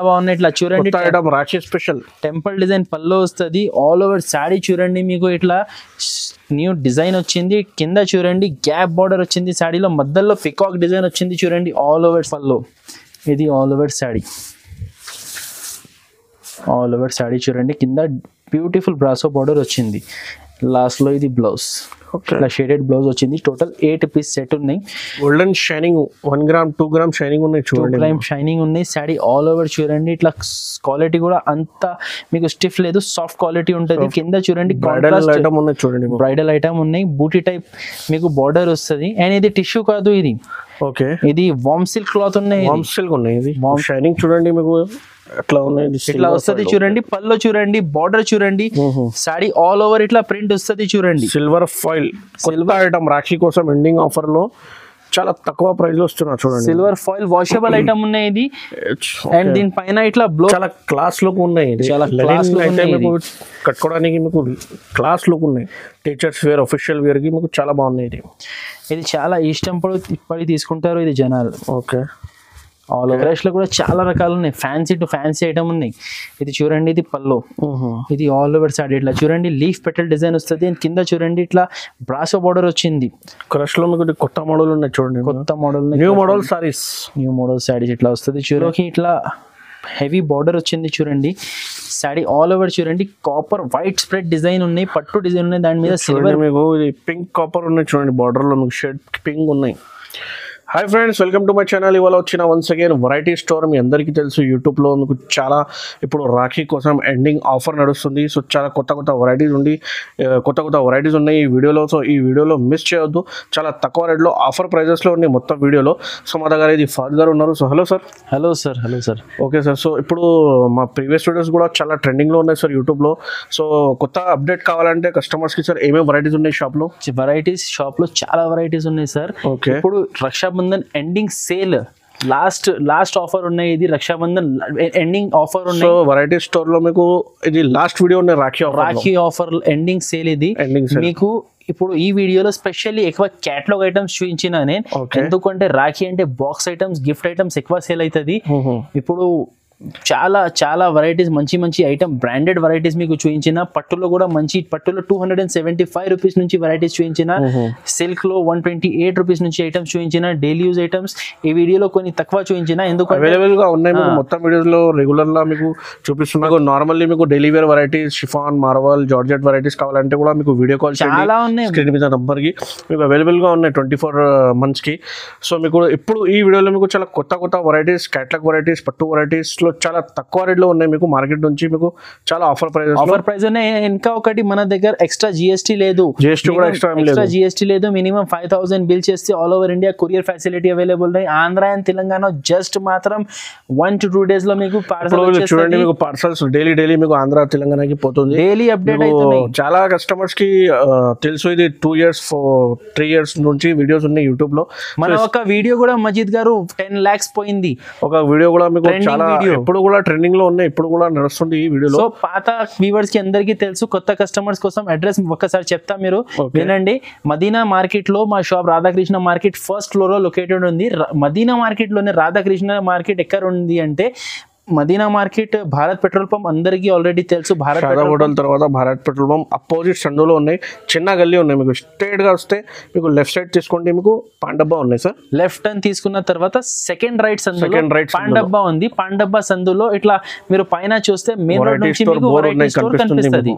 బాగున్నాయి. ఇట్లా చూడండి రాఖీ స్పెషల్ టెంపుల్ డిజైన్ పల్లో వస్తుంది. ఆల్ ఓవర్ శారీ చూడండి, మీకు ఇట్లా న్యూ డిజైన్ వచ్చింది. కింద చూడండి గ్యాప్ బార్డర్ వచ్చింది. శారీలో మధ్యలో పికాక్ డిజైన్ వచ్చింది చూడండి. ఆల్ ఓవర్ పల్లో ఇది all over sari. All over sari చూడండి, కింద బ్యూటిఫుల్ బ్రాసో బార్డర్ వచ్చింది. లాస్ట్ లో ఇది బ్లౌజ్, ఇట్లా షేడెడ్ బ్లౌజ్ వచ్చింది. టోటల్ 8 పీస్ సెట్ ఉన్నాయి. Golden shining 1 gram 2 gram shining ఉన్నాయి చూడండి. 2 గ్రామ్ షైనింగ్ ఉన్నాయి. శారీ ఆల్ ఓవర్ చూడండి, ఇట్లా క్వాలిటీ కూడా అంత మీకు స్టిఫ్ లేదు, సాఫ్ట్ క్వాలిటీ ఉంటుంది. కింద చూడండి బ్రైడల్ ఐటమ్ ఉన్నాయి చూడండి. బ్రైడల్ ఐటమ్ ఉన్నాయి. బూటీ టైప్ మీకు బార్డర్ వస్తుంది. అండ్ ఇది టిష్యూ కాదు, ఇది ఓకే ఇది వామ్ సిల్క్ క్లాత్ ఉన్నాయి. వామ్ సిల్క్ ఉన్నాయి. ఇది షైనింగ్ చూడండి, మీకు అట్లా ఉన్నాయి. ఇట్లా వస్తుంది చూడండి. పల్లో చూడండి, బార్డర్ చూడండి. సారీ ఆల్ ఓవర్ ఇట్లా ప్రింట్ వస్తుంది చూడండి. Silver foil silver item Rakhi కోసం ఎండింగ్ ఆఫర్ లో చాలా తక్కువ ప్రైస్ లో వస్తున్నా చూడండి. సిల్వర్ ఫాయిల్ వాషబుల్ ఐటమ్ ఉన్నాయి ఇది. అండ్ దీని పైన ఇట్లా బ్లో చాలా క్లాస్ లుక్ ఉన్నాయి. చాలా క్లాస్ అయితే మీకు కట్టుకోవడానికి మీకు క్లాస్ లుక్ ఉన్నాయి. టీచర్స్ వేర్, అఫీషియల్ వేర్ కి మీకు చాలా బాగున్నాయి. ఇది చాలా ఇష్టం పడి తీసుకుంటారు ఇది జనాలు. ఓకే ఆల్ ఓవర్ లో కూడా చాలా రకాలు ఉన్నాయి. ఫ్యాన్సీ టు ఫ్యాన్సీ ఐటమ్ ఉన్నాయి. ఇది చూడండి, ఇది పల్లో, ఇది ఆల్ ఓవర్ సారీ. ఇట్లా చూడండి లీఫ్ పెటల్ డిజైన్ వస్తుంది. కింద చూడండి ఇట్లా బ్రాసో బార్డర్ వచ్చింది. క్రష్ లో మీకు కొత్త మోడల్ ఉన్నాయి చూడండి. కొత్త model, new model saris, new model saris ఇట్లా వస్తుంది చూడండి. ఇట్లా హెవీ బార్డర్ వచ్చింది చూడండి. సారీ ఆల్ ఓవర్ చూడండి, కాపర్ వైట్ స్ప్రెడ్ డిజైన్ ఉన్నాయి, పట్టు డిజైన్ ఉన్నాయి. దాని మీద సిల్వర్ మీకు పింక్ కాపర్ ఉన్నాయి చూడండి. బార్డర్ లో మీకు షేడ్ పింక్ ఉన్నాయి. Hi friends, welcome to my channel. ఇవాళ వచ్చిన వన్స్ అగైన్ వెరైటీ స్టోర్. మీ అందరికీ తెలుసు యూట్యూబ్లో మీకు చాలా ఇప్పుడు రాఖీ కోసం ఎండింగ్ ఆఫర్ నడుస్తుంది. సో చాలా కొత్త వెరైటీస్ ఉన్నాయి ఈ వీడియోలో. సో ఈ వీడియోలో మిస్ చేయొద్దు. చాలా తక్కువ రేట్లో ఆఫర్ ప్రైజెస్లో ఉన్నాయి మొత్తం వీడియోలో. సో మా దగ్గర ఇది ఫాదర్ గారు ఉన్నారు. So hello sir. Hello sir. Hello sir. Okay sir. So ఇప్పుడు మా ప్రీవియస్ వీడియోస్ కూడా చాలా ట్రెండింగ్లో ఉన్నాయి సార్ యూట్యూబ్లో. సో కొత్త అప్డేట్ కావాలంటే కస్టమర్స్కి సార్ ఏమేమి వెరైటీస్ ఉన్నాయి షాప్లో? షాప్లో చాలా వెరైటీస్ ఉన్నాయి సార్. ఓకే, ఇప్పుడు Rakshabandhan ending sale last offer ఉన్నాయి. ఇది రక్షాబంధన్ ఎండింగ్ ఆఫర్ ఉన్నాయి. సో వెరైటీ స్టోర్ లో మీకు ఇది లాస్ట్ వీడియో ఉన్నాయి రాఖీ ఆఫర్ ఎండింగ్ సేల్. ఇది మీకు ఇప్పుడు ఈ వీడియోలో స్పెషల్లీ ఎక్కువ క్యాటలాగ్ ఐటమ్స్ చూపించిన నేను. ఎందుకంటే రాఖీ అంటే బాక్స్ ఐటమ్స్, గిఫ్ట్ ఐటమ్స్ ఎక్కువ సేల్ అవుతుంది. ఇప్పుడు చాలా వెరైటీస్, మంచి ఐటమ్ బ్రాండెడ్ వెరైటీస్ మీకు చూపించిన. పట్టులో కూడా మంచి పట్టులో 275 రూపీస్ నుంచి వెరైటీస్ చూపించిన. సిల్క్ లో 128 రూపీస్ నుంచి ఐటమ్స్ చూపించిన. డైలీ యూజ్ ఐటమ్స్ ఈ వీడియోలో కొన్ని తక్కువ చూపించిన. ఎందుకంటే అవైలబుల్ గా ఉన్నాయి మొత్తం వీడియోస్ లో. రెగ్యులర్ లా మీకు చూపిస్తున్నా. నార్మల్లీ మీకు daily wear varieties, chiffon, marvel, georgette varieties కావాలంటే కూడా మీకు వీడియో కాల్ చాలా ఉన్నాయి. స్క్రీన్ మీద నంబర్ కి మీకు అవైలబుల్ గా ఉన్నాయి 24 months కి. సో మీకు ఇప్పుడు ఈ వీడియోలో మీకు చాలా కొత్త వెరైటీస్, క్యాటలాగ్ వెరైటీస్, పట్టు వెరైటీస్ లో చాలా తక్కువ రేట్ లో ఉన్నాయి. మీకు మార్కెట్ నుంచి మీకు చాలా ఆఫర్ ప్రైస్ ఉన్నాయి. ఇంకా ఒకటి మన దగ్గర ఎక్స్ట్రా జిఎస్టీ లేదు. ఎక్స్ట్రా జిఎస్టీ లేదు. మినిమం 5000 బిల్ చేస్తే all over India courier facility available ఉన్నాయి. ఆంధ్ర అండ్ తెలంగాణ జస్ట్ మాత్రం 1 to 2 days లో మీకు పార్సల్ చూడండి. మీకు పార్సల్స్ డైలీ మీకు ఆంధ్ర తెలంగాణకి పోతుంది. డైలీ అప్డేట్ అవుతుంది. చాలా కస్టమర్స్ కి తెలుసు ఇది 2 years 3 years నుంచి వీడియోస్ ఉన్నాయి యూట్యూబ్ లో. మన ఒక వీడియో కూడా మజీద్ గారు 10 lakhs పోయింది. ఒక వీడియో కూడా మీకు చాలా ఇప్పుడు కూడా ట్రెండింగ్ లో ఉన్నాయి. ఇప్పుడు కూడా నడుస్తుంది ఈ వీడియోలో. సో పాత వ్యూవర్స్ కి అందరికీ తెలుసు. కొత్త కస్టమర్స్ కోసం అడ్రస్ ఒక్కసారి చెప్తా, మీరు వినండి. మదీనా మార్కెట్ లో మా shop Radhakrishna market first floor లో లొకేటెడ్ ఉంది. మదీనా మార్కెట్ లోనే రాధాకృష్ణ మార్కెట్ ఎక్కడ ఉంది అంటే Madina market Bharat petrol pump అందరికీ ఆల్రెడీ తెలుసు. భారత్ హోటల్ తర్వాత భారత్ పెట్రోల్ పంప్ అపోజిట్ సందులో ఉన్నాయి. చిన్న గల్లీ ఉన్నాయి. మీకు స్ట్రైట్ గా వస్తే మీకు లెఫ్ట్ సైడ్ తీసుకుంటే మీకు పాండబ్బా ఉన్నాయి సార్. లెఫ్ట్ టర్న్ తీసుకున్న తర్వాత సెకండ్ రైట్ సందులో పాండబ్బా ఉంది. పాండబ్బా సందులో ఇట్లా మీరు పైన చూస్తే మెయిన్ రోడ్ నుంచి మీకు వెరైటీ స్టోర్ కనిపిస్తుంది.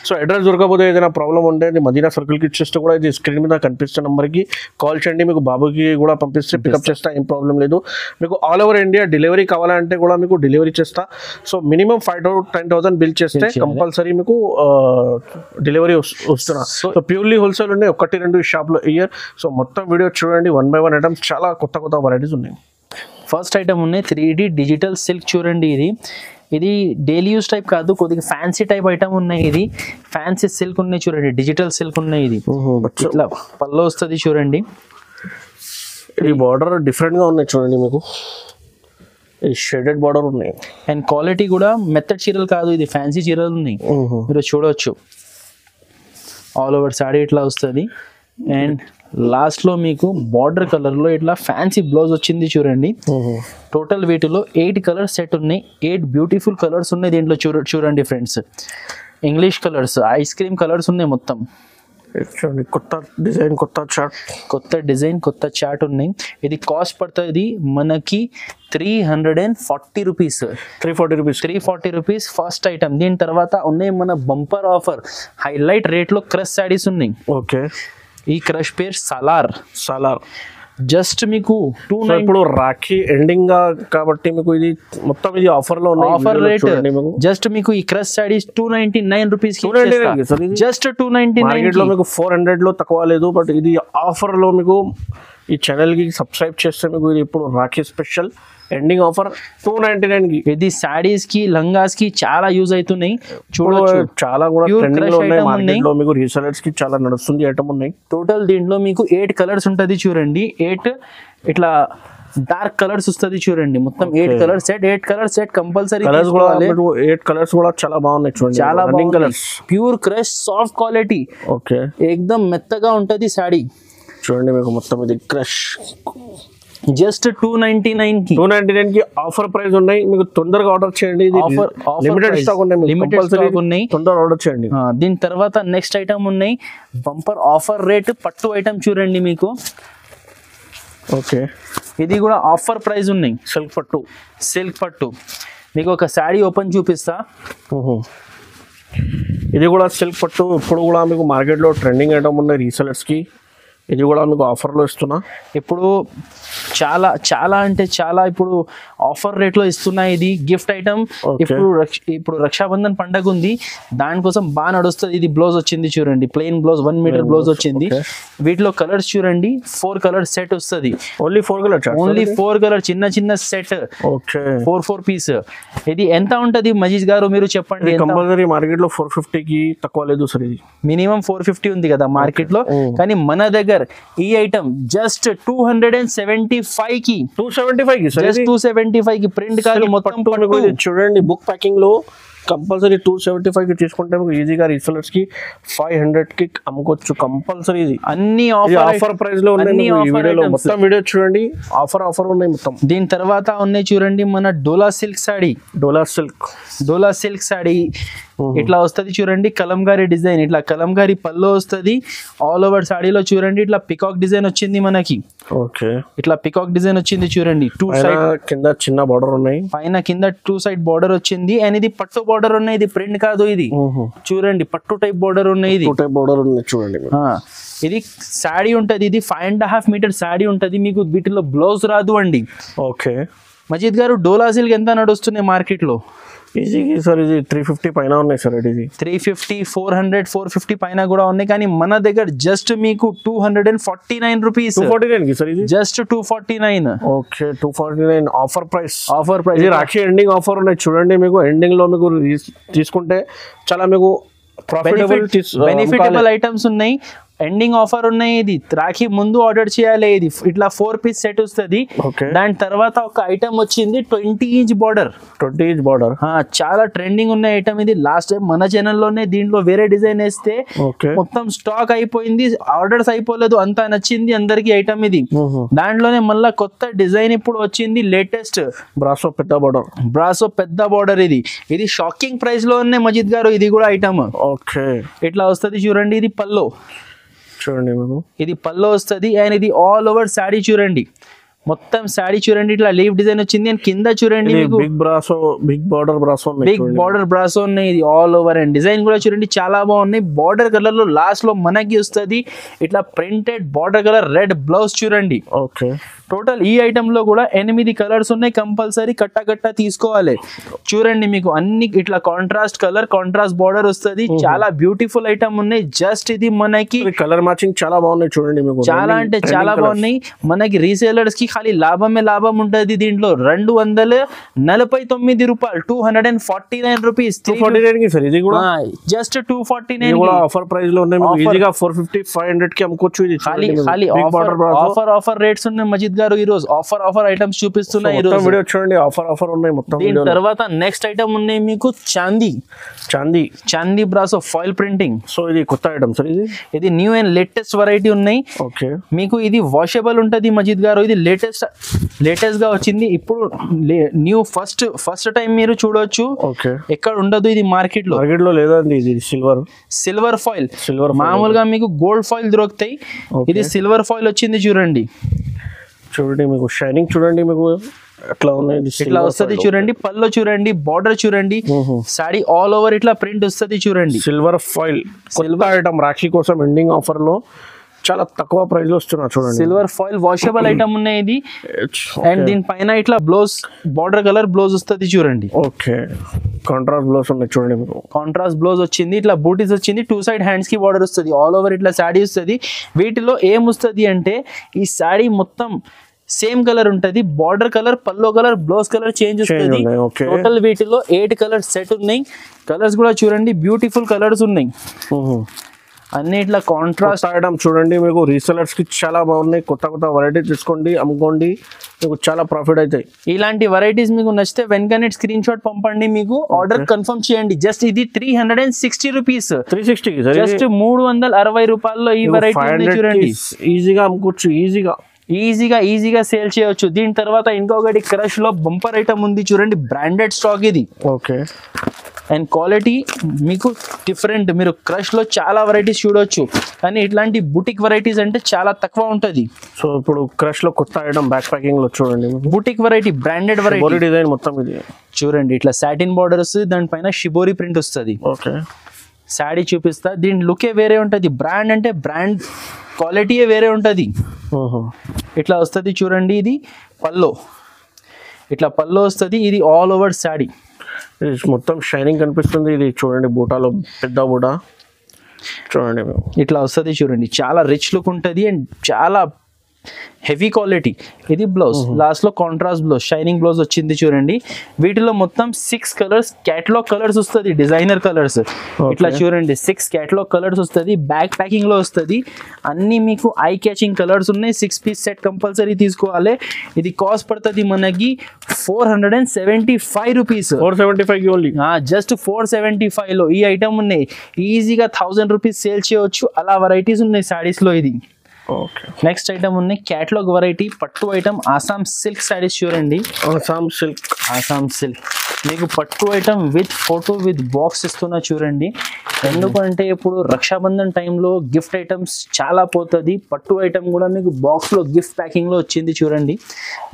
సో అడ్రస్ దొరకకపోతే ఏదైనా ప్రాబ్లం ఉంటే మదీనా సర్కిల్ కి ఇచ్చేస్తే కూడా ఇది స్క్రీన్ మీద కనిపిస్తున్న నంబర్ కి కాల్ చేయండి. మీకు బాబుకి కూడా పంపిస్తే పికప్ చేస్తా, ఏం ప్రాబ్లం లేదు. మీకు ఆల్ ఓవర్ ఇండియా డెలివరీ కావాలంటే కూడా మీకు డెలివరీ చేస్తా. సో మినిమం 5,000 to 10,000 బిల్ చేస్తే కంపల్సరీ మీకు డెలివరీ వస్తున్నా. సో ప్యూర్లీ హోల్సేల్ ఉన్నాయి. 1-2 షాప్ లో ఇయర్. సో మొత్తం వీడియో చూడండి. 1 by 1 ఐటమ్స్ చాలా కొత్త వెరైటీస్ ఉన్నాయి. ఫస్ట్ ఐటమ్ ఉన్నాయి 3D డిజిటల్ సిల్క్ చూడండి. ఇది డైలీ యూస్ టైప్ కాదు, కొద్దిగా ఫ్యాన్సీ టైప్ ఐటమ్ ఉన్నాయి. ఇది ఫ్యాన్సీ సిల్క్ ఉన్నాయి చూడండి. డిజిటల్ సిల్క్ ఉన్నాయి. ఇది ఇట్లా పల్లో వస్తుంది చూడండి. ఇది బార్డర్ డిఫరెంట్ గా ఉన్నాయి చూడండి. మీకు షేడెడ్ బార్డర్ ఉన్నాయి. అండ్ క్వాలిటీ కూడా మెత్తడ్ చీరలు కాదు, ఇది ఫ్యాన్సీ చీరలు ఉన్నాయి. మీరు చూడవచ్చు. ఆల్ ఓవర్ సారీ ఇట్లా వస్తుంది. అండ్ లాస్ట్ లో మీకు బార్డర్ కలర్ లో ఇట్లా ఫ్యాన్సీ బ్లౌజ్ వచ్చింది చూడండి. టోటల్ వీటిలో 8 కలర్స్ సెట్ ఉన్నాయి. 8 బ్యూటిఫుల్ కలర్స్ ఉన్నాయి దీంట్లో. చూడండి friends, English colours, ice cream colours ఉన్నాయి మొత్తం. చూడండి కొత్త డిజైన్, కొత్త చార్ట్ ఉన్నాయి. ఇది కాస్ట్ పడుతుంది మనకి 340 రూపీస్. 340 rupees first item. దీని తర్వాత ఉన్నాయి మన బంపర్ ఆఫర్ హైలైట్ రేట్ లో క్రష్ శారీస్ ఉన్నాయి. ఓకే, ఈ క్రష్ పేరు సాలార్. జస్ట్ మీకు ఇప్పుడు రాఖీ ఎండింగ్ కాబట్టి మీకు ఇది మొత్తం ఇది ఆఫర్ లో ఆఫర్ రేట్. జస్ట్ మీకు ఈ crush saris 299 rupees, just 299. Market లో మీకు 400 లో తక్కువ లేదు, బట్ ఇది ఆఫర్ లో మీకు ఈ ఛానల్ కి సబ్స్క్రైబ్ చేస్తే మీకు ఇది ఇప్పుడు రాఖీ స్పెషల్ ఎండింగ్ ఆఫర్ 299 కి. ఇది సారీస్ కి, లంగాస్ కి చాలా యూజ్ అవుతున్నాయి. చూడొచ్చు, చాలా కూడా ట్రెండింగ్ లో ఉన్నాయి మార్కెట్ లో. మీకు రీసెలర్స్ కి చాలా నడుస్తుంది ఐటమ్ ఉన్నాయి. టోటల్ దీంట్లో మీకు 8 కలర్స్ ఉంటది చూడండి. 8 ఇట్లా డార్క్ కలర్స్ వస్తుంది చూడండి. మొత్తం 8 colours set. 8 colours set compulsory. 8 colours కూడా చాలా బాగున్నాయి చూడండి. చాలా బాగుంది colours. Pure crush, soft quality. Okay, ఏకదమ్ మెత్తగా ఉంటది సారీ. చూడండి మీకు మొత్తం ఇది క్రష్. జస్ట్ 299 కి. 299 కి ఆఫర్ ప్రైస్ ఉన్నాయి. మీకు తొందరగా ఆర్డర్ చేయండి. లిమిటెడ్ స్టాక్ ఉన్నాయి, తొందరగా ఆర్డర్ చేయండి. దీని తర్వాత నెక్స్ట్ ఐటమ్ ఉన్నాయి బంపర్ ఆఫర్ రేట్ పట్టు ఐటమ్ చూడండి మీకు. ఓకే, ఇది కూడా ఆఫర్ ప్రైస్ ఉన్నాయి. సిల్క్ పట్టు మీకు ఒక శారీ ఓపెన్ చూపిస్తా. ఇది కూడా సిల్క్ పట్టు. ఇప్పుడు కూడా మీకు మార్కెట్ లో ట్రెండింగ్ ఐటమ్ ఉన్నాయి రీసెలర్స్ కి. ఇది కూడా మీకు ఆఫర్లో ఇస్తున్నా. ఇప్పుడు చాలా చాలా అంటే చాలా ఇప్పుడు ఆఫర్ రేట్లో ఇస్తున్నాయి. ఇది గిఫ్ట్ ఐటమ్. ఇప్పుడు రక్షాబంధన్ పండగ ఉంది, దానికోసం బాగా నడుస్తుంది. ఇది బ్లౌజ్ వచ్చింది చూడండి, ప్లెయిన్ బ్లౌజ్, 1 మీటర్ బ్లౌజ్ వచ్చింది. వీటిలో కలర్స్ చూడండి, 4 కలర్ సెట్ వస్తుంది. ఓన్లీ 4 కలర్ చిన్న చిన్న సెట్. 4 పీస్. ఇది ఎంత ఉంటది మజీద్ గారు మీరు చెప్పండి. కంపల్సరీ మార్కెట్ లో 450 కి తక్కువ లేదు సార్. ఇది మినిమం 450 ఉంది కదా మార్కెట్ లో, కానీ మన దగ్గర ఈ ఐటమ్ జస్ట్ 275 కి. 275 కి ప్రింట్ కాదు మొత్తం. చూడండి బుక్ ప్యాకింగ్ లో కంపల్సరీ 275 కి తీసుకుంటే మీకు ఈజీగా రీసెలర్స్ కి 500 కి అమ్ముకోవచ్చు కంపల్సరీ. ఇది అన్ని ఆఫర్ ప్రైస్ లో ఉన్నాయి. మొత్తం వీడియో చూడండి, ఆఫర్ ఉన్నాయి మొత్తం. దీని తర్వాత ఉన్నాయి చూడండి మన డోలా సిల్క్ సాడీ. డోలా సిల్క్ సాడీ ఇట్లా వస్తుంది చూడండి. కలంకారీ డిజైన్, ఇట్లా కలంకారీ పల్లో వస్తుంది. ఆల్ ఓవర్ సాడీలో చూడండి ఇట్లా పికాక్ డిజైన్ వచ్చింది మనకి. ఓకే, ఇట్లా పికాక్ డిజైన్ వచ్చింది చూడండి. 2 సైడ్ కింద చిన్న బార్డర్ ఉన్నాయి, పైన కింద 2 సైడ్ బార్డర్ వచ్చింది. అండ్ ఇది పట్టు బార్డర్ ఉన్నాయి, ఇది ప్రింట్ కాదు. ఇది చూడండి పట్టు టైప్ బార్డర్ ఉన్నాయి. ఇది చూడండి. ఇది సాడీ ఉంటది. ఇది 5.5 మీటర్ సాడీ ఉంటది. మీకు వీటిలో బ్లౌజ్ రాదు అండి. ఓకే, మజీద్ గారు డోలా సిల్క్ ఎంత నడుస్తున్నాయి మార్కెట్ లో? ఈజీగా సార్ ఇది 350 పైన ఉన్నాయి సార్. ఇది 350, 400, 450 పైన కూడా ఉన్నాయి. కానీ మన దగ్గర జస్ట్ మీకు 249 రూపీస్. 249 సార్ ఇది జస్ట్ 249. Okay, 249 offer price. ఇది రాఖీ ఎండింగ్ ఆఫర్ ఉన్నాయి చూడండి. మీకు ఎండింగ్ లో మీకు తీసుకుంటే చాలా మీకు బెనిఫిటబుల్ ఐటమ్స్ ఉన్నాయి. ఎండింగ్ ఆఫర్ ఉన్నాయి. ఇది రాఖీ ముందు ఆర్డర్ చేయాలి. ఇది ఇట్లా 4 పీస్ సెట్ వస్తుంది. దాని తర్వాత ఒక ఐటమ్ వచ్చింది 20 ఇంచ్ బార్డర్. చాలా ట్రెండింగ్ ఉన్న ఐటమ్ ఇది. లాస్ట్ టైం మన ఛానల్ లోనే దీంట్లో వేరే డిజైన్ వేస్తే మొత్తం స్టాక్ అయిపోయింది, ఆర్డర్స్ అయిపోలేదు, అంతా నచ్చింది అందరికి ఐటమ్ ఇది. దాంట్లోనే మళ్ళా కొత్త డిజైన్ ఇప్పుడు వచ్చింది, లేటెస్ట్ బ్రాసో పెద్ద బార్డర్. ఇది షాకింగ్ ప్రైస్ లో ఉన్నాయి మజీద్ గారు. ఇది కూడా ఐటమ్ ఇట్లా వస్తుంది చూడండి. ఇది పల్లో చూడండి, ఇది పల్లో వస్తుంది. అండ్ ఇది ఆల్ ఓవర్ శారీ చూడండి, మొత్తం శారీ చూడండి ఇట్లా లీవ్ డిజైన్ వచ్చింది. అండ్ కింద చూడండి మీకు బిగ్ బార్డర్ బ్రాసో ఉన్నాయి. ఇది ఆల్ ఓవర్. అండ్ డిజైన్ కూడా చూడండి చాలా బాగున్నాయి. బార్డర్ కలర్ లో లాస్ట్ లో మనకి వస్తుంది ఇట్లా printed border colour, red blouse చూడండి. ఓకే, టోటల్ ఈ ఐటమ్ లో కూడా 8 కలర్స్ ఉన్నాయి. కంపల్సరీ కట్ట తీసుకోవాలి. చూడండి మీకు అన్ని ఇట్లా కాంట్రాస్ట్ కలర్, కాంట్రాస్ట్ బార్డర్ వస్తుంది. చాలా బ్యూటిఫుల్ ఐటమ్ ఉన్నాయి. జస్ట్ ఇది మనకి కలర్ మ్యాచింగ్ చాలా బాగున్నాయి చూడండి. మీకు చాలా అంటే చాలా బాగున్నాయి. మనకి రీసేలర్స్ కి ఖాళీ లాభం ఉంటది. దీంట్లో 249 రూపాయలు, 249 రూపీస్. 249 సార్ ఇది కూడా జస్ట్ 249 ఆఫర్ ప్రైస్ లో ఉన్నాయి. ఈజీగా 450, 500 కి అమ్ముకోవచ్చు. ఇది ఖాళీ ఆఫర్ రేట్స్ ఉన్నాయి మజీద్ మజిద్ గారు ఈ రోజు ఆఫర్ ఐటమ్స్ చూపిస్తున్నా ఈ రోజు వీడియో చూడండి, ఆఫర్ ఉన్నాయి మొత్తం. దీని తర్వాత నెక్స్ట్ ఐటమ్ ఉన్నాయి మీకు చాందీ బ్రాసో ఫాయిల్ ప్రింటింగ్. సో ఇది కొత్త ఐటమ్ సార్, ఇది న్యూ అండ్ లేటెస్ట్ వెరైటీ ఉన్నాయి. ఓకే, మీకు ఇది వాషబుల్ ఉంటది మజిద్ గారు. ఇది లేటెస్ట్ గా వచ్చింది ఇప్పుడు, న్యూ ఫస్ట్ టైం మీరు చూడొచ్చు. ఓకే, ఎక్కడ ఉండదు ఇది మార్కెట్ లో లేదండి. ఇది సిల్వర్ ఫాయిల్. మామూలుగా మీకు గోల్డ్ ఫాయిల్ దొరుకుతాయి, ఇది సిల్వర్ ఫాయిల్ వచ్చింది. చూడండి మీకు షైనింగ్ చూడండి, మీకు ఎట్లా ఉన్నాయి, ఇట్లా వస్తుంది చూడండి. పల్లో చూడండి, బార్డర్ చూడండి, సాడీ ఆల్ ఓవర్ ఇట్లా ప్రింట్ వస్తుంది చూడండి. సిల్వర్ ఫాయిల్ ఐటమ్ రాఖీ కోసం ఎండింగ్ ఆఫర్ లో చాలా తక్కువ ప్రైస్ లో వస్తున్నా చూడండి. సిల్వర్ ఫాయిల్ వాషబుల్ ఐటమ్ ఉన్నాయి ఇది. అండ్ దీనిపైన ఇట్లా బ్లౌజ్ బార్డర్ కలర్ బ్లౌజ్ వస్తుంది చూడండి. ఓకే, కాంట్రాస్ట్ బ్లౌజ్ ఉన్నాయి చూడండి. మీకు కాంట్రాస్ట్ బ్లౌజ్ వచ్చింది, ఇట్లా బూటీస్ వచ్చింది, 2 సైడ్ హ్యాండ్స్ కి బార్డర్ వస్తుంది, ఆల్ ఓవర్ ఇట్లా శాడీ వస్తుంది. వీటిలో ఏం వస్తుంది అంటే ఈ శాడీ మొత్తం సేమ్ కలర్ ఉంటది, బార్డర్ కలర్, పల్లో కలర్, బ్లౌజ్ కలర్ చేంజ్ వస్తుంది. టోటల్ వీటిలో 8 కలర్స్ సెట్ ఉన్నాయి. కలర్స్ కూడా చూడండి, బ్యూటిఫుల్ కలర్స్ ఉన్నాయి అన్ని. ఇట్లా కాంట్రాస్ట్ ఐటమ్ చూడండి, మీకు రీసెలర్స్ కి చాలా బాగున్నాయి. కొత్త వెరైటీస్ తీసుకోండి, అమ్ముకోండి, మీకు చాలా ప్రాఫిట్ అవుతాయి. ఇలాంటి వెరైటీస్ మీకు నచ్చితే వెంటనే స్క్రీన్ షాట్ పంపండి, మీకు ఆర్డర్ కన్ఫర్మ్ చేయండి. జస్ట్ ఇది 360 రూపీస్, 360 జస్ట్ 360 రూపాయల్లో ఈ వెరైటీ చూడండి. ఈజీగా అమ్ముకోవచ్చు, ఈజీగా సేల్ చేయొచ్చు. దీని తర్వాత ఇంకొకటి క్రష్ లో బంపర్ ఐటమ్ ఉంది చూడండి, బ్రాండెడ్ స్టాక్ ఇది. ఓకే, అండ్ క్వాలిటీ మీకు డిఫరెంట్. మీరు క్రష్ లో చాలా వెరైటీస్ చూడొచ్చు, కానీ ఇట్లాంటి బుటిక్ వెరైటీస్ అంటే చాలా తక్కువ ఉంటది. సో ఇప్పుడు క్రష్ లో కొత్త ఐటమ్ బ్యాక్ ప్యాకింగ్ లో చూడండి, boutique variety, branded variety design మొత్తం ఇది చూడండి. ఇట్లా సాటిన్ బార్డర్ వస్తుంది, దానిపైన షిబోరి ప్రింట్ వస్తుంది. ఓకే, శాడీ చూపిస్తా, దీని లుకే వేరే ఉంటది. బ్రాండ్ అంటే బ్రాండ్ క్వాలిటీయే వేరే ఉంటది. ఇట్లా వస్తుంది చూడండి. ఇది పల్లో, ఇట్లా పల్లో వస్తుంది. ఇది ఆల్ ఓవర్ శాడీ మొత్తం షైనింగ్ కనిపిస్తుంది. ఇది చూడండి, బూటాలో పెద్ద బూటా చూడండి, ఇట్లా వస్తుంది చూడండి. చాలా రిచ్ లుక్ ఉంటుంది అండ్ చాలా హెవీ క్వాలిటీ. ఇది బ్లౌజ్, లాస్ట్ లో కాంట్రాస్ట్ బ్లౌజ్, షైనింగ్ బ్లౌజ్ వచ్చింది చూడండి. వీటిలో మొత్తం 6 కలర్స్ క్యాటలాగ్ కలర్స్ వస్తుంది, డిజైనర్ కలర్స్. ఇట్లా చూడండి 6 క్యాటలాగ్ కలర్స్ వస్తుంది, బ్యాక్ ప్యాకింగ్ లో వస్తుంది. అన్ని మీకు ఐ క్యాచింగ్ కలర్స్ ఉన్నాయి. 6 పీస్ సెట్ కంపల్సరీ తీసుకోవాలి. ఇది కాస్ట్ పడుతుంది మనకి 475 రూపీస్. 475 ఓన్లీ, జస్ట్ 475 లో ఈ ఐటమ్ ఉన్నాయి. ఈజీగా 1000 రూపీస్ సేల్ చేయవచ్చు. అలా వెరైటీస్ ఉన్నాయి సారీస్ లో. ఇది నెక్స్ట్ ఐటమ్ ఉన్నాయి క్యాటలాగ్ వెరైటీ పట్టు ఐటమ్, ఆసాం సిల్క్ సారీస్ చూడండి. ఆసాం సిల్క్ మీకు పట్టు item with photo with box ఇస్తున్నా చూడండి. ఎందుకంటే ఇప్పుడు రక్షాబంధన్ టైంలో గిఫ్ట్ ఐటమ్స్ చాలా పోతుంది. పట్టు ఐటమ్ కూడా మీకు బాక్స్ లో గిఫ్ట్ ప్యాకింగ్ లో వచ్చింది చూడండి.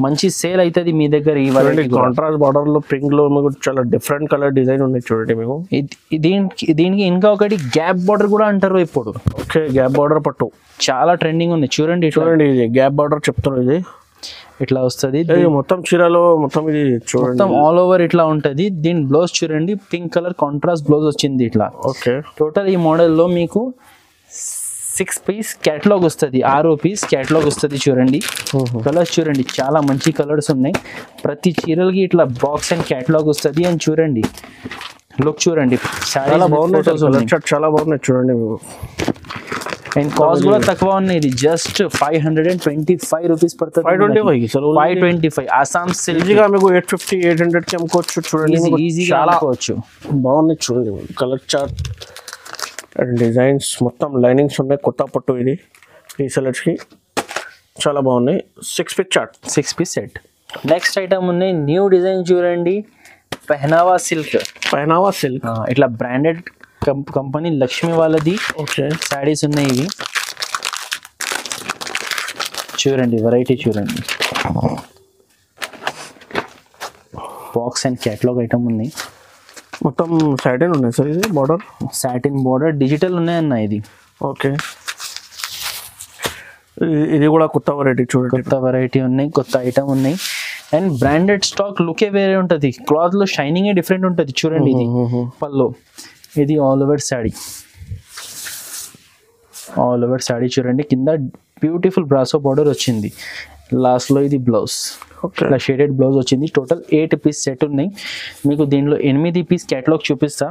మంచి సేల్ అవుతుంది మీ దగ్గర. ఈ వెరైటీ కాంట్రాస్ట్ బార్డర్ లో పింక్ లో మీకు చాలా డిఫరెంట్ కలర్ డిజైన్ ఉన్నాయి చూడండి. మీకు దీనికి ఇంకా ఒకటి గ్యాప్ బార్డర్ కూడా అంటారు ఇప్పుడు. ఓకే, గ్యాప్ బార్డర్ పట్టు చాలా ట్రెండింగ్ ఉంది చూడండి. ఇది గ్యాప్ బార్డర్ చెప్తున్నారు. ఇది ఇట్లా వస్తుంది మొత్తం చీరలో మొత్తం. ఇది చూడండి, మొత్తం ఆల్ ఓవర్ ఇట్లా ఉంటది. దీని బ్లౌజ్ చూడండి, పింక్ కలర్ కాంట్రాస్ట్ బ్లౌజ్ వచ్చింది ఇట్లా. ఓకే, టోటల్ ఈ మోడల్ లో మీకు 6 పీస్ క్యాటలాగ్ వస్తుంది, 6 పీస్ క్యాటలాగ్ వస్తుంది చూడండి. కలర్స్ చూడండి, చాలా మంచి కలర్స్ ఉన్నాయి. ప్రతి చీరలకి ఇట్లా బాక్స్ అండ్ క్యాటలాగ్ వస్తుంది. అని చూడండి, లుక్ చూడండి, చాలా బాగున్నాయి, చాలా బాగున్నాయి చూడండి. అండ్ కాస్ట్ కూడా తక్కువ ఉన్నాయి. ఇది జస్ట్ 525 రూపీస్ పడుతుంది. 525 ఆసాం సిల్క్ ఈజీగా మీకు 850 800 కి అమ్ముకోవచ్చు చూడండి. ఈజీగా అమ్ముకోవచ్చు. బాగున్నాయి చూడండి, కలర్ చార్ట్ అండ్ డిజైన్స్ మొత్తం లైనింగ్స్ ఉన్నాయి. కొత్త పట్టు ఇది రీసెలర్స్ కి చాలా బాగున్నాయి. 6 piece chart, 6 piece set. Next item ఉన్నాయి న్యూ డిజైన్ చూడండి, పెహనావా సిల్క్. ఇట్లా బ్రాండెడ్ కంపెనీ లక్ష్మి వాళ్ళది శారీస్ ఉన్నాయి. ఇవి చూడండి, వెరైటీ చూడండి. బాక్స్ అండ్ క్యాటలాగ్ ఐటమ్ ఉన్నాయి. మొత్తం సాటిన్ ఉన్నాయి సార్. ఇది బార్డర్ సాటిన్ బార్డర్, డిజిటల్ ఉన్నాయన్న ఇది. ఓకే, ఇది కూడా కొత్త వెరైటీ చూడండి. కొత్త వెరైటీ ఉన్నాయి, కొత్త ఐటమ్ ఉన్నాయి. అండ్ బ్రాండెడ్ స్టాక్ లుకే వేరే ఉంటుంది. క్లాత్ లో షైనింగ్ డిఫరెంట్ ఉంటుంది చూడండి. ఇది పల్లో, ఇది all over sari. All over sari చూడండి. కింద బ్యూటిఫుల్ బ్రాసో బార్డర్ వచ్చింది. లాస్ట్ లో ఇది బ్లౌజ్, ఇలా షేడెడ్ బ్లౌజ్ వచ్చింది. టోటల్ 8 పీస్ సెట్ ఉన్నాయి. మీకు దీనిలో 8 పీస్ క్యాటలాగ్ చూపిస్తా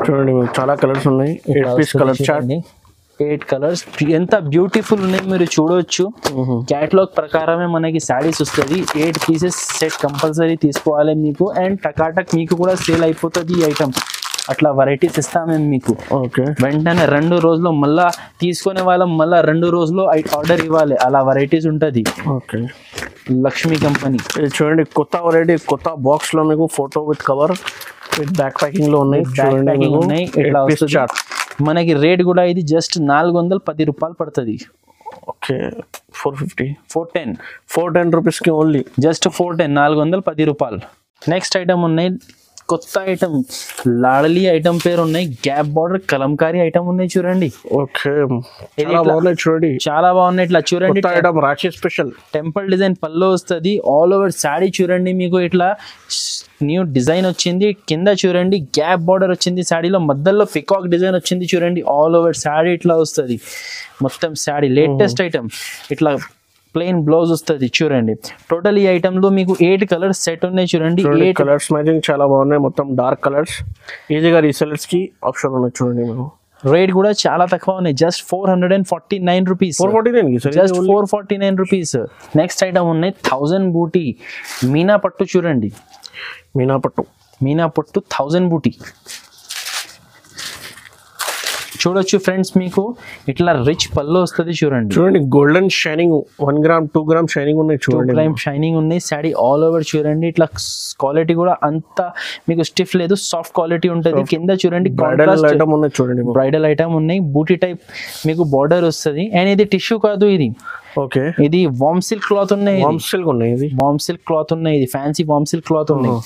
చూడండి. చాలా కలర్స్ ఉన్నాయి. 8 పీస్ కలర్ చార్ట్, 8 కలర్స్ ఎంత బ్యూటిఫుల్ ఉన్నాయి మీరు చూడొచ్చు. క్యాటలాగ్ ప్రకారమే మనకి శారీస్ వస్తుంది. 8 పీసెస్ సెట్ కంపల్సరీ తీసుకోవాలి మీకు. అండ్ టకాటక్ మీకు కూడా సేల్ అయిపోతుంది ఈ ఐటమ్. అట్లా వెరైటీస్ ఇస్తాం మేము మీకు. ఓకే, వెంటనే 2 రోజుల్లో మళ్ళా తీసుకునే వాళ్ళం మళ్ళా 2 రోజుల్లో ఆర్డర్ ఇవ్వాలి, అలా వెరైటీస్ ఉంటుంది. Okay, Lakshmi company. ఇది చూడండి కొత్త వెరైటీ, కొత్త బాక్స్ లో మీకు photo with cover with back packing లో ఉన్నాయి. ఉన్నాయి ఇట్లా వస్తుంది. మనకి రేట్ కూడా ఇది జస్ట్ 410 రూపాయలు పడుతుంది. ఓకే, 450 410 రూపీస్ కి ఓన్లీ, జస్ట్ 410 రూపాయలు. నెక్స్ట్ ఐటమ్ ఉన్నాయి కొత్త ఐటమ్, లాడలీ ఐటమ్ పేరు ఉన్నాయి. గ్యాప్ బార్డర్ కలంకారీ ఐటమ్ ఉన్నాయి చూడండి. ఓకే, చూడండి చాలా బాగున్నాయి. ఇట్లా చూడండి item Rakhi special temple design పళ్ళు వస్తుంది. ఆల్ ఓవర్ శారీ చూడండి మీకు ఇట్లా న్యూ డిజైన్ వచ్చింది. కింద చూడండి గ్యాప్ బార్డర్ వచ్చింది శారీలో, మధ్యలో పికాక్ డిజైన్ వచ్చింది చూడండి. ఆల్ ఓవర్ శారీ ఇట్లా వస్తుంది మొత్తం శారీ. లేటెస్ట్ ఐటమ్ ఇట్లా ప్లెయిన్ బ్లౌజ్ వస్తుంది చూడండి. టోటల్ ఈ ఐటమ్ లో మీకు 8 కలర్స్ సెట్ ఉన్నాయి చూడండి. 8 కలర్స్ మ్యాచింగ్ చాలా బాగున్నాయి. మొత్తం డార్క్ కలర్స్, ఈజీగా రీసెలర్స్ కి ఆప్షన్ ఉన్నాయి చూడండి. మీకు రేట్ కూడా చాలా తక్కువ ఉన్నాయి, just 449 rupees. 449 rupees. Next item ఉన్నాయి 1000 బూటీ మీనా పట్టు చూడండి. మీనా పట్టు 1000 బూటీ చూడొచ్చు ఫ్రెండ్స్. మీకు ఇట్లా రిచ్ పళ్ళు వస్తుంది చూడండి. Golden shining 1 gram 2 gram shining ఉన్నాయి చూడండి. 2 గ్రామ్ షైనింగ్ ఉన్నాయి. శారీ ఆల్ ఓవర్ చూడండి. ఇట్లా క్వాలిటీ కూడా అంత మీకు స్టిఫ్ లేదు, సాఫ్ట్ క్వాలిటీ ఉంటుంది. కింద చూడండి బ్రైడల్ ఐటమ్ ఉన్నాయి. బూటీ టైప్ మీకు బార్డర్ వస్తుంది. అండ్ ఇది టిష్యూ కాదు, ఓకే, ఇది వామ్ సిల్క్ క్లాత్ ఉన్నాయి. వామ్ సిల్క్ క్లాత్ ఉన్నాయి. ఇది ఫ్యాన్సీ వామ్ సిల్క్ క్లాత్ ఉన్నాయి.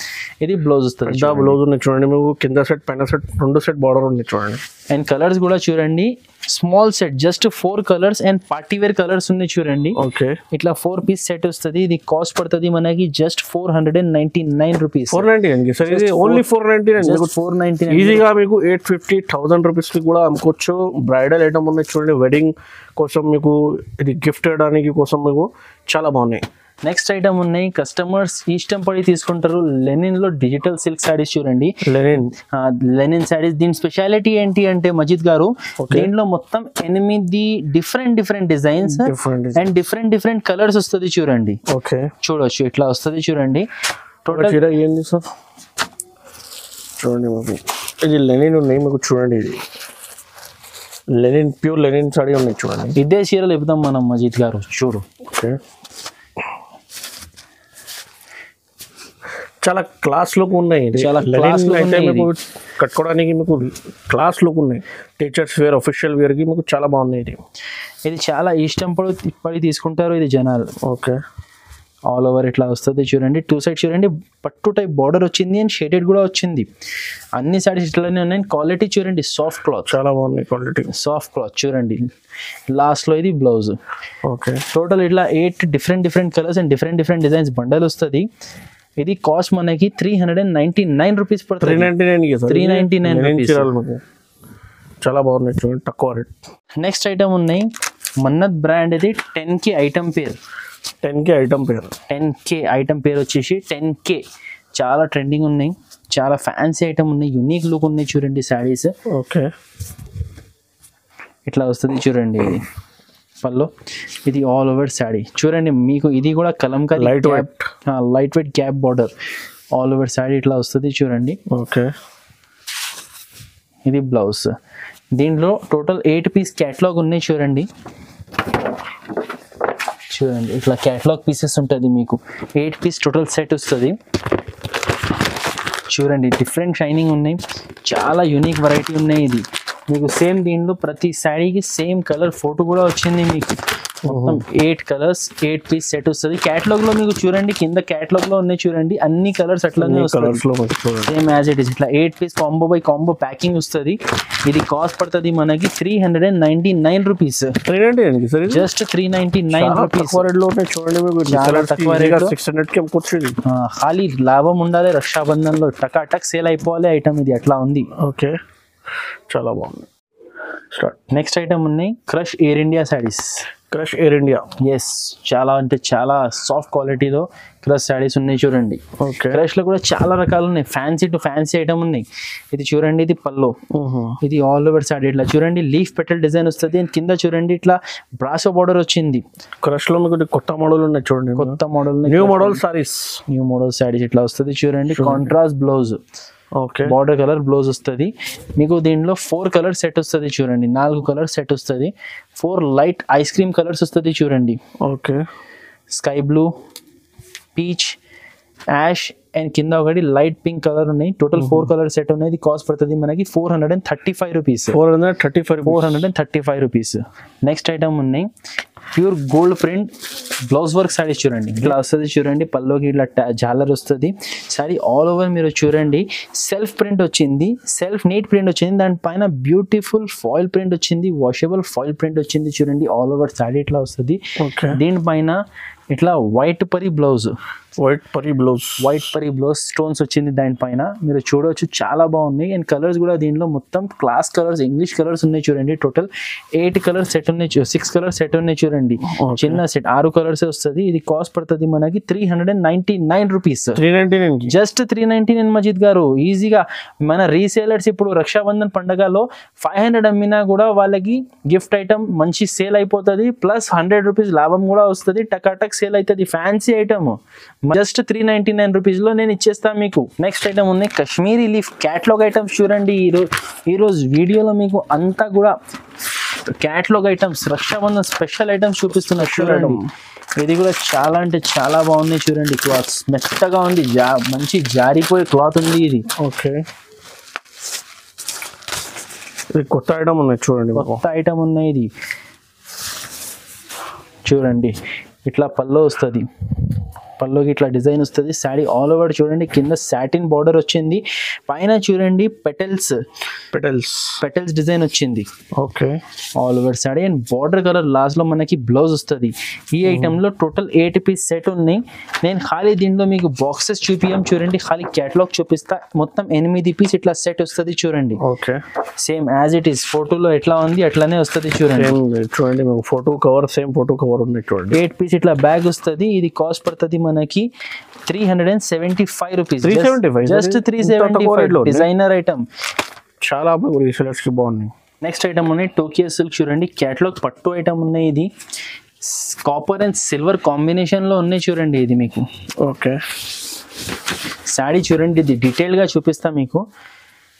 ఇది బ్లౌజ్ వస్తుంది. బ్లౌజ్ ఉన్నాయి చూడండి. మీకు కింద సెట్ పైన సెట్ 2 సెట్ బార్డర్ ఉంది చూడండి. అండ్ కలర్స్ కూడా చూడండి. Small set just 4 colours and party wear colours ఉన్నాయి చూడండి. ఓకే, ఇట్లా 4 పీస్ సెట్ వస్తుంది. ఇది కాస్ట్ పడుతుంది మనకి జస్ట్ 499 రూపీస్. 499 ఓన్లీ 499. ఈజీగా మీకు 850-1000 రూపీస్ కి కూడా అమ్ముకోవచ్చు. బ్రైడల్ ఐటమ్ ఉన్నాయి చూడండి. వెడ్డింగ్ కోసం మీకు, ఇది గిఫ్ట్ చేయడానికి కోసం మీకు చాలా బాగున్నాయి. నెక్స్ట్ ఐటమ్ ఉన్నాయి. కస్టమర్స్ ఇష్టం పడి తీసుకుంటారు. లెనిన్ లో డిజిటల్ సిల్క్ శారీస్ చూడండి. లెనిన్ శారీస్. దీని స్పెషాలిటీ ఏంటి అంటే మజిద్ గారు, దీంట్లో మొత్తం 8 different designs and different colours వస్తుంది చూడండి. ఓకే, చూడొచ్చు ఇట్లా వస్తుంది చూడండి. టోటల్ ఏంది సార్ చూడండి. మీకు ఇది లెనిన్ ఉన్నాయి మీకు చూడండి. ఇది లెనిన్ ప్యూర్ లెనిన్ సారీ ఉన్నాయి చూడండి. ఇదే చీరలు చెప్తాం మనం మజిద్ గారు చూడు. ఓకే, చాలా క్లాస్ లుక్ ఉన్నాయి. కట్టుకోవడానికి మీకు క్లాస్ లుక్ ఉన్నాయి. టీచర్స్ వేర్, ఆఫీషియల్ వేర్ కి మీకు చాలా బాగున్నాయి. ఇది చాలా ఇష్టం పడి తీసుకుంటారు ఇది జనాలు. ఓకే, ఆల్ ఓవర్ ఇట్లా వస్తుంది చూడండి. 2 సైడ్ చూడండి పట్టు టైప్ బార్డర్ వచ్చింది అండ్ షేడెడ్ కూడా వచ్చింది. అన్ని సారీస్ ఇట్లానే ఉన్నాయి. క్వాలిటీ చూడండి, సాఫ్ట్ క్లాత్ చాలా బాగుంది. క్వాలిటీ సాఫ్ట్ క్లాత్ చూడండి. లాస్ట్ లో ఇది బ్లౌజ్. ఓకే, టోటల్ ఇట్లా 8 different colours and different designs bundle వస్తుంది. ఇది కాస్ట్ మనకి 399 రూపీస్ పడుతుంది. 399 రూపీస్. చాలా బాగున్నాయి చూడండి, తక్కువ రేట్. నెక్స్ట్ ఐటమ్ ఉన్నాయి మన్నత్ బ్రాండ్. ఇది 10K ఐటమ్ పేరు. 10K ఐటమ్ పేరు వచ్చేసి 10K. చాలా ట్రెండింగ్ ఉన్నాయి, చాలా ఫ్యాన్సీ ఐటమ్ ఉన్నాయి, యూనిక్ లుక్ ఉన్నాయి చూడండి శారీస్. ఓకే, ఇట్లా వస్తుంది చూడండి. ఇది పళ్ళు. ఇది ఆల్ ఓవర్ శారీ చూడండి. మీకు ఇది కూడా Kalamkari light weight gap border all over sari ఇట్లా వస్తుంది చూడండి. ఓకే, ఇది బ్లౌజ్. దీంట్లో టోటల్ 8 పీస్ క్యాటలాగ్ ఉన్నాయి చూడండి. ఇట్లా క్యాటలాగ్ పీసెస్ ఉంటుంది మీకు. 8 పీస్ టోటల్ సెట్ వస్తుంది చూడండి. డిఫరెంట్ షైనింగ్ ఉన్నాయి, చాలా యూనిక్ వెరైటీ ఉన్నాయి. ఇది మీకు సేమ్ దీంట్లో ప్రతి శారీకి సేమ్ కలర్ ఫోటో కూడా వచ్చింది మీకు. మొత్తం 8 కలర్స్ 8 పీస్ సెట్ వస్తుంది. క్యాటలాగ్ లో మీకు చూడండి, కింద క్యాటలాగ్ లో ఉన్నాయి చూడండి. అన్ని కలర్స్ అట్లానే వస్తుంది సేమ్ యాజ్ ఇట్ ఇస్. ఇట్లా 8 piece combo by combo packing వస్తుంది. ఇది కాస్ట్ పడుతుంది మనకి 399 రూపీస్. Just 399 rupees. చాలా తక్కువ రేట్. ఖాళీ లాభం ఉండాలి. రక్షాబంధన్ లో టకాటక్ సేల్ అయిపోవాలి ఐటమ్. ఇది అట్లా ఉంది. ఓకే, చాలా బాగుంది. నెక్స్ట్ ఐటమ్ ఉన్నాయి crush air India saris. Crush air India. Yes, చాలా అంటే చాలా సాఫ్ట్ క్వాలిటీలో క్రష్ శారీస్ ఉన్నాయి చూడండి. ఓకే. క్రష్ లో కూడా చాలా రకాలు ఉన్నాయి, ఫ్యాన్సీ టు ఫ్యాన్సీ ఐటమ్ ఉన్నాయి. ఇది చూడండి, ఇది పల్లో, ఇది ఆల్ ఓవర్ శారీ ఇట్లా చూడండి లీఫ్ పెటల్ డిజైన్ వస్తుంది. కింద చూడండి ఇట్లా బ్రాసో బార్డర్ వచ్చింది. క్రష్ లో మీకు కొత్త మోడల్ ఉన్నాయి చూడండి, కొత్త model new model saris, new model saris ఇట్లా వస్తుంది చూడండి. Contrast blouse, okay, border colour blouse వస్తుంది మీకు. దీంట్లో 4 కలర్ సెట్ వస్తుంది చూడండి, 4 కలర్ సెట్ వస్తుంది. 4 లైట్ ఐస్ క్రీమ్ కలర్స్ వస్తుంది చూడండి. Okay, sky blue, peach, ash and కింద ఒకటి లైట్ పింక్ కలర్ ఉన్నాయి. టోటల్ 4 కలర్ సెట్ ఉన్నాయి. కాస్ట్ పడుతుంది మనకి 435 రూపీస్. 435 రూపీస్. నెక్స్ట్ ఐటమ్ ఉన్నాయి pure gold print blouse work saris చూడండి. ఇట్లా వస్తుంది చూడండి, పల్లోకి ఇట్లా జాలర్ వస్తుంది. సారీ ఆల్ ఓవర్ మీరు చూడండి సెల్ఫ్ ప్రింట్ వచ్చింది, సెల్ఫ్ నీట్ ప్రింట్ వచ్చింది. దానిపైన బ్యూటిఫుల్ ఫాయిల్ ప్రింట్ వచ్చింది, వాషబుల్ ఫాయిల్ ప్రింట్ వచ్చింది చూడండి. ఆల్ ఓవర్ సారీ ఇట్లా వస్తుంది. దీనిపైన ఇట్లా white Pari blouse, white Pari blouse stones వచ్చింది దానిపైన మీరు చూడవచ్చు. చాలా బాగున్నాయి. అండ్ కలర్స్ కూడా దీనిలో మొత్తం క్లాస్ కలర్స్, ఇంగ్లీష్ కలర్స్ ఉన్నాయి చూడండి. టోటల్ 8 కలర్ సెట్ ఉన్నాయి, 6 కలర్ సెట్ ఉన్నాయి చూడండి. చిన్న సెట్ 6 కలర్స్ వస్తుంది. ఇది కాస్ట్ పడుతుంది మనకి 399 రూపీస్. జస్ట్ 399 మజీద్ గారు. ఈజీగా మన రీసేలర్స్ ఇప్పుడు రక్షాబంధన్ పండుగలో 500 అమ్మినా కూడా వాళ్ళకి గిఫ్ట్ ఐటమ్ మంచి సేల్ అయిపోతుంది. ప్లస్ 100 రూపీస్ లాభం కూడా వస్తుంది. టకాటక్ సేల్ అవుతుంది. ఫ్యాన్సీ ఐటమ్ జస్ట్ 399 రూపీస్ లో నేను ఇచ్చేస్తాను మీకు. నెక్స్ట్ ఐటమ్ ఉన్నాయి కాశ్మీరీ లీఫ్ క్యాటలాగ్ ఐటమ్స్ చూడండి. ఈరోజు వీడియోలో మీకు అంతా కూడా catalogue items, Raksha Bandhan special items చూపిస్తున్నారు చూడండి. ఇది కూడా చాలా అంటే చాలా బాగుంది చూడండి. క్లాత్ మెత్తగా ఉంది, మంచి జారిపోయే క్లాత్ ఉంది ఇది. ఓకే, ఇది కొత్త ఐటమ్ ఉన్నాయి చూడండి, కొత్త ఐటమ్ ఉన్నాయి. ఇది చూడండి ఇట్లా పల్లో వస్తుంది, పల్లోకి ఇట్లా డిజైన్ వస్తుంది. శారీ ఆల్ ఓవర్ చూడండి, కింద సాటిన్ బార్డర్ వచ్చింది, పైన చూడండి పెటల్స్ డిజైన్ వచ్చింది. Okay, all over sari and border colour last లో మనకి బ్లౌజ్ వస్తుంది. ఈ ఐటమ్ లో టోటల్ 8 పీస్ సెట్ ఉన్నాయి. నేను ఖాళీ దీంట్లో మీకు బాక్సెస్ చూపియం చూడండి, ఖాళీ క్యాటలాగ్ చూపిస్తా. మొత్తం 8 పీస్ ఇట్లా సెట్ వస్తుంది చూడండి. Okay, same as it is ఫోటోలో ఎట్లా ఉంది అట్లానే వస్తుంది చూడండి. చూడండి photo cover, same photo cover ఉంది చూడండి. 8 పీస్ ఇట్లా బ్యాగ్ వస్తుంది. ఇది కాస్ట్ పడుతుంది మనకి 375 రూపీస్. జస్ట్ 375. డిజైనర్ ఐటమ్, చాలా బాగున్నాయి. నెక్స్ట్ ఐటమ్ ఉన్నాయి టోకియో సిల్క్ చూడండి. క్యాటలాగ్ పట్టు ఐటమ్ ఉన్నాయి. ఇది కాపర్ అండ్ సిల్వర్ కాంబినేషన్ లో ఉన్నాయి చూడండి. ఇది మీకు ఓకే, శారీ చూడండి, ఇది డీటెయిల్ గా చూపిస్తా మీకు.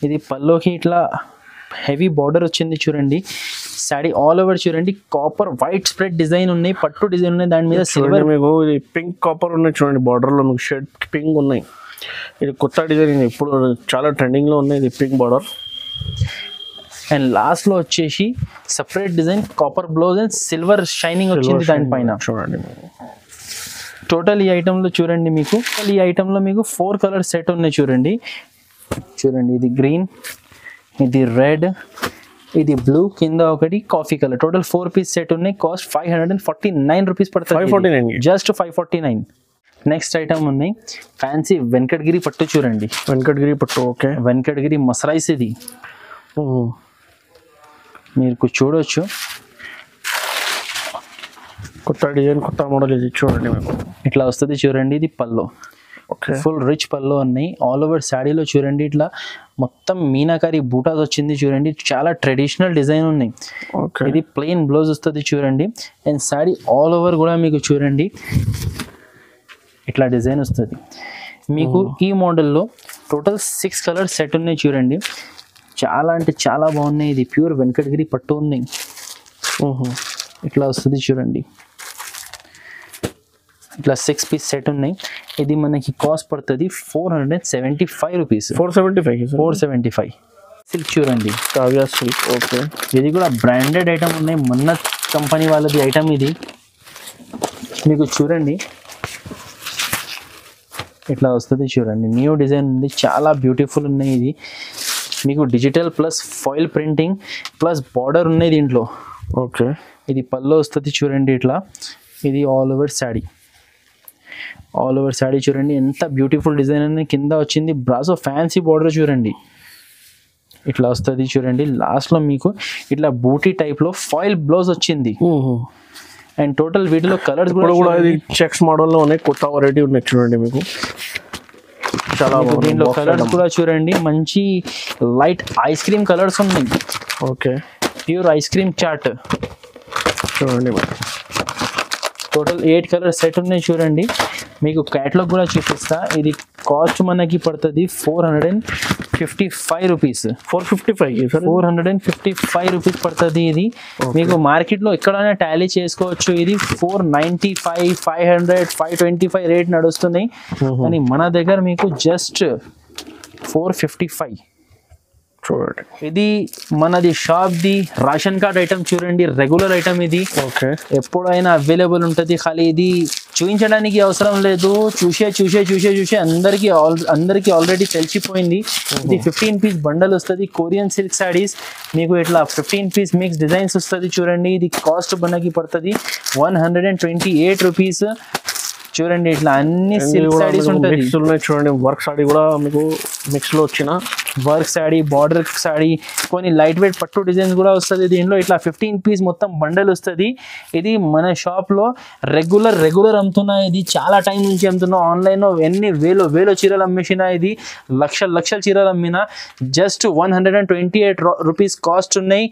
ఇది పల్లోకి ఇట్లా హెవీ బార్డర్ వచ్చింది చూడండి. శారీ ఆల్ ఓవర్ చూడండి, కాపర్ వైట్ స్ప్రెడ్ డిజైన్ ఉన్నాయి, పట్టు డిజైన్ ఉన్నాయి. దాని మీద సిల్వర్, మీకు ఇది పింక్ కాపర్ ఉన్నాయి చూడండి. బార్డర్ లో మీకు షేడ్ పింక్ ఉన్నాయి. ఇది కొత్త డిజైన్, ఇప్పుడు చాలా ట్రెండింగ్ లో ఉన్నాయి. ఇది పింక్ బార్డర్ అండ్ లాస్ట్ లో వచ్చేసి separate design copper blouse and silver shining వచ్చింది దానిపైన చూడండి. టోటల్ ఈ ఐటమ్ లో చూడండి మీకు, ఈ ఐటమ్ లో మీకు 4 కలర్ సెట్ ఉన్నాయి చూడండి. ఇది గ్రీన్, ఇది రెడ్, ఇది బ్లూ, కింద ఒకటి coffee colour. Total 4 piece set ఉన్నాయి. కాస్ట్ 549 రూపీస్ పడుతుంది. 549, జస్ట్ 549. నెక్స్ట్ ఐటమ్ ఉన్నాయి ఫ్యాన్సీ వెంకటగిరి పట్టు చూడండి. వెంకటగిరి పట్టు, ఓకే, వెంకటగిరి మసరైస్. ఇది మీరు చూడొచ్చు, కొత్త డిజైన్, కొత్త మోడల్. ఇది చూడండి ఇట్లా వస్తుంది చూడండి. ఇది పల్లో, ఫుల్ రిచ్ పల్లో ఉన్నాయి. ఆల్ ఓవర్ శారీలో చూడండి ఇట్లా మొత్తం మీనాకారి బూటాస్ వచ్చింది చూడండి. చాలా ట్రెడిషనల్ డిజైన్ ఉన్నాయి. ఇది ప్లెయిన్ బ్లౌజ్ వస్తుంది చూడండి. అండ్ శారీ ఆల్ ఓవర్ కూడా మీకు చూడండి ఇట్లా డిజైన్ వస్తుంది మీకు. ఈ మోడల్లో టోటల్ 6 కలర్ సెట్ ఉన్నాయి చూడండి. చాలా అంటే చాలా బాగున్నాయి. ఇది ప్యూర్ వెంకటగిరి పట్టు ఉన్నాయి. ఇట్లా వస్తుంది చూడండి. ఇట్లా 6 పీస్ సెట్ ఉన్నాయి. ఇది మనకి కాస్ట్ పడుతుంది 475 రూపీస్. 475. సిల్క్ చూడండి, కావ్య సిల్క్. ఓకే, ఇది కూడా బ్రాండెడ్ ఐటమ్ ఉన్నాయి. మన్నత్ కంపెనీ వాళ్ళది ఐటమ్ ఇది. మీకు చూడండి ఇట్లా వస్తుంది చూడండి. న్యూ డిజైన్ ఉంది, చాలా బ్యూటిఫుల్ ఉన్నాయి. ఇది మీకు digital plus foil printing plus border ఉన్నాయి దీంట్లో. ఓకే, ఇది పల్లో వస్తుంది చూడండి ఇట్లా. ఇది all over sari, all over sari చూడండి ఎంత బ్యూటిఫుల్ డిజైన్ అనేది. కింద వచ్చింది బ్రాసో ఫ్యాన్సీ బార్డర్ చూడండి. ఇట్లా వస్తుంది చూడండి. లాస్ట్ లో మీకు ఇట్లా బూటీ టైప్ లో ఫాయిల్ బ్లౌజ్ వచ్చింది. అండ్ టోటల్ వీటిలో కలర్స్ ఇప్పుడు కూడా ఇది చెక్స్ మోడల్లో ఉన్నాయి, కొత్త వెరైటీ ఉన్నాయి చూడండి మీకు. చాలా దీంట్లో కలర్స్ కూడా చూడండి, మంచి లైట్ ఐస్ క్రీమ్ కలర్స్ ఉన్నాయి. ఓకే, ప్యూర్ ఐస్ క్రీమ్ చాట్ చూడండి. టోటల్ 8 కలర్ సెట్ ఉన్నాయి చూడండి. మీకు క్యాటలాగ్ కూడా చూపిస్తా. ఇది కాస్ట్ మనకి పడుతుంది 455 రూపీస్. 455 రూపీస్ పడుతుంది. ఇది మీకు మార్కెట్లో ఎక్కడైనా టాలీ చేసుకోవచ్చు. ఇది 495, 500, 525 రేట్ నడుస్తున్నాయి. కానీ మన దగ్గర మీకు జస్ట్ 455 చూడండి. ఇది మనది shop the ration card item చూడండి, రెగ్యులర్ ఐటమ్ ఇది. ఓకే, ఎప్పుడైనా అవైలబుల్ ఉంటుంది. ఖాళీ ఇది చూపించడానికి అవసరం లేదు, చూసే అందరికి ఆల్రెడీ తెలిసిపోయింది. ఇది 15 పీస్ బండల్ వస్తుంది, కొరియన్ సిల్క్ సారీస్. మీకు ఇట్లా 15 పీస్ మిక్స్ డిజైన్స్ వస్తుంది చూడండి. ఇది కాస్ట్ మనకి పడుతుంది 128 రూపీస్. చూడండి ఇట్లా అన్ని సిల్క్ సారీస్ ఉంటుంది చూడండి. వర్క్ సారీ కూడా మీకు మిక్స్ లో వచ్చిన వర్క్ సారీ, బార్డర్ సారీ, కొన్ని లైట్ వెయిట్ పట్టు డిజైన్స్ కూడా వస్తుంది దీంట్లో. ఇట్లా 15 పీస్ మొత్తం బండల్ వస్తుంది. ఇది మన షాప్లో రెగ్యులర్ అమ్ముతున్నా. ఇది చాలా టైం నుంచి అమ్ముతున్నా. ఆన్లైన్లో ఎన్ని వేల చీరలు అమ్మేసినా, ఇది లక్షల చీరలు అమ్మినా. జస్ట్ 128 రూపీస్ కాస్ట్ ఉన్నాయి.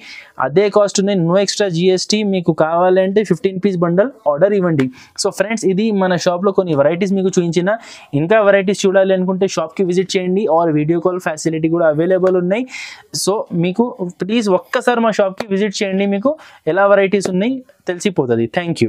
అదే కాస్ట్ ఉన్నాయి, నో ఎక్స్ట్రా జిఎస్టీ. మీకు కావాలంటే 15 పీస్ బండల్ ఆర్డర్ ఇవ్వండి. సో ఫ్రెండ్స్, ఇది మన షాప్లో కొన్ని వెరైటీస్ మీకు చూపించిన. ఇంకా వెరైటీస్ చూడాలి అనుకుంటే షాప్కి విజిట్ చేయండి. ఆర్ వీడియో కాల్ ఫెసిలిటీ కూడా అవైలబుల్ ఉన్నాయి. సో మీకు ప్లీజ్ ఒక్కసారి మా షాప్కి విజిట్ చేయండి, మీకు ఎలా వెరైటీస్ ఉన్నాయి తెలిసిపోతుంది. Thank you.